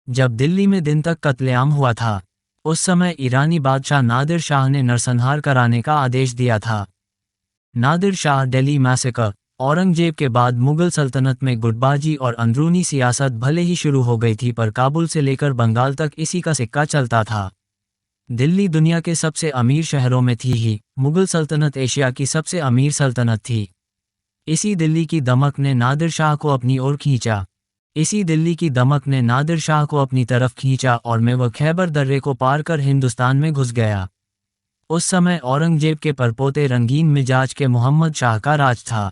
जब दिल्ली में दिन तक कत्लेआम हुआ था, उस समय ईरानी बादशाह नादिर शाह ने नरसंहार कराने का आदेश दिया था। नादिर शाह दिल्ली मैसेकर। औरंगजेब के बाद मुगल सल्तनत में गुटबाजी और अंदरूनी सियासत भले ही शुरू हो गई थी, पर काबुल से लेकर बंगाल तक इसी का सिक्का चलता था। दिल्ली दुनिया के सबसे अमीर शहरों में थी ही, मुगल सल्तनत एशिया की सबसे अमीर सल्तनत थी। इसी दिल्ली की दमक ने नादिर शाह को अपनी ओर खींचा। इसी दिल्ली की दमक ने नादिर शाह को अपनी तरफ खींचा और में वह खैबर दर्रे को पार कर हिंदुस्तान में घुस गया। उस समय औरंगजेब के परपोते रंगीन मिजाज के मोहम्मद शाह का राज था।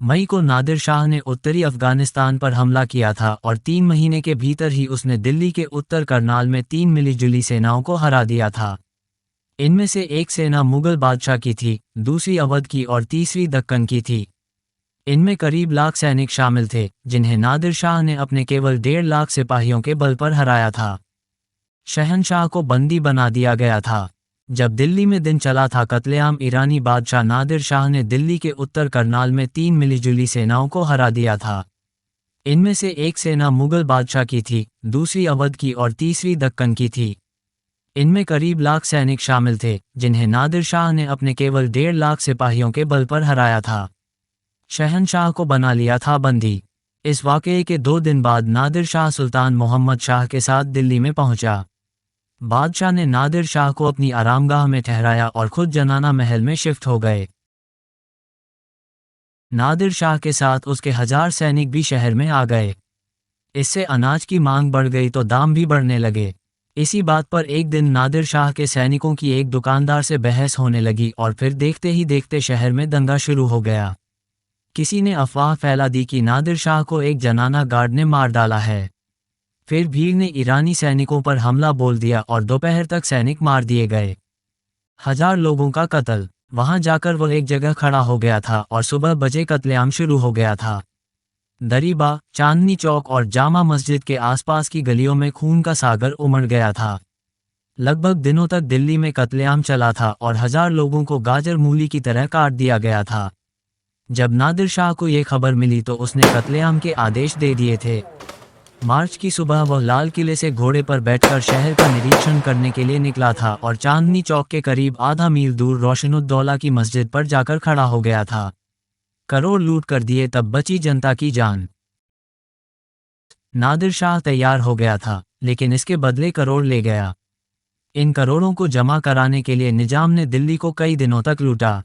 मई को नादिर शाह ने उत्तरी अफगानिस्तान पर हमला किया था और 3 महीने के भीतर ही उसने दिल्ली के उत्तर करनाल में 3 मिलीजुली सेनाओं को हरा दिया था। इनमें से एक सेना मुगल बादशाह की थी, दूसरी अवध की और तीसरी दक्कन की थी। इनमें करीब लाख सैनिक शामिल थे, जिन्हें नादिर शाह ने अपने केवल 1.5 लाख सिपाहियों के बल पर हराया था। शहनशाह को बंदी बना दिया गया था। जब दिल्ली में दिन चला था कत्लेआम, ईरानी बादशाह नादिर शाह ने दिल्ली के उत्तर करनाल में 3 मिलीजुली सेनाओं को हरा दिया था। इनमें से एक सेना मुगल बादशाह की थी, दूसरी अवध की और तीसरी दक्कन की थी। इनमें करीब लाख सैनिक शामिल थे, जिन्हें नादिर शाह ने अपने केवल 1.5 लाख सिपाहियों के बल पर हराया था। शहनशाह को बना लिया था बंदी। इस वाकये के 2 दिन बाद नादिर शाह सुल्तान मोहम्मद शाह के साथ दिल्ली में पहुंचा। बादशाह ने नादिर शाह को अपनी आरामगाह में ठहराया और खुद जनाना महल में शिफ्ट हो गए। नादिर शाह के साथ उसके 1000 सैनिक भी शहर में आ गए। इससे अनाज की मांग बढ़ गई तो दाम भी बढ़ने लगे। इसी बात पर एक दिन नादिर शाह के सैनिकों की एक दुकानदार से बहस होने लगी और फिर देखते ही देखते शहर में दंगा शुरू हो गया। किसी ने अफवाह फैला दी कि नादिर शाह को एक जनाना गार्ड ने मार डाला है। फिर भीड़ ने ईरानी सैनिकों पर हमला बोल दिया और दोपहर तक सैनिक मार दिए गए। 1000 लोगों का कत्ल। वहां जाकर वह एक जगह खड़ा हो गया था और सुबह बजे कत्लेआम शुरू हो गया था। दरीबा, चांदनी चौक और जामा मस्जिद के आसपास की गलियों में खून का सागर उमड़ गया था। लगभग दिनों तक दिल्ली में कत्लेआम चला था और 1000 लोगों को गाजर मूली की तरह काट दिया गया था। जब नादिर शाह को ये खबर मिली तो उसने कत्लेआम के आदेश दे दिए थे। मार्च की सुबह वह लाल किले से घोड़े पर बैठकर शहर का निरीक्षण करने के लिए निकला था और चांदनी चौक के करीब आधा मील दूर रोशनुद्दौला की मस्जिद पर जाकर खड़ा हो गया था। करोड़ लूट कर दिए तब बची जनता की जान। नादिर शाह तैयार हो गया था, लेकिन इसके बदले करोड़ ले गया। इन करोड़ों को जमा कराने के लिए निजाम ने दिल्ली को कई दिनों तक लूटा।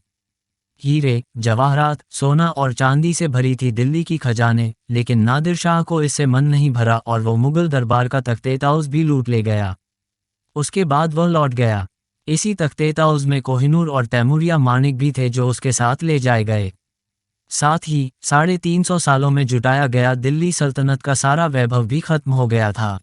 हीरे, जवाहरात, सोना और चांदी से भरी थी दिल्ली की खजाने, लेकिन नादिर शाह को इससे मन नहीं भरा और वो मुगल दरबार का तख्ते-ए-ताउस भी लूट ले गया। उसके बाद वह लौट गया। इसी तख्ते-ए-ताउस में कोहिनूर और तैमूरिया मानिक भी थे जो उसके साथ ले जाए गए। साथ ही 350 सालों में जुटाया गया दिल्ली सल्तनत का सारा वैभव भी खत्म हो गया था।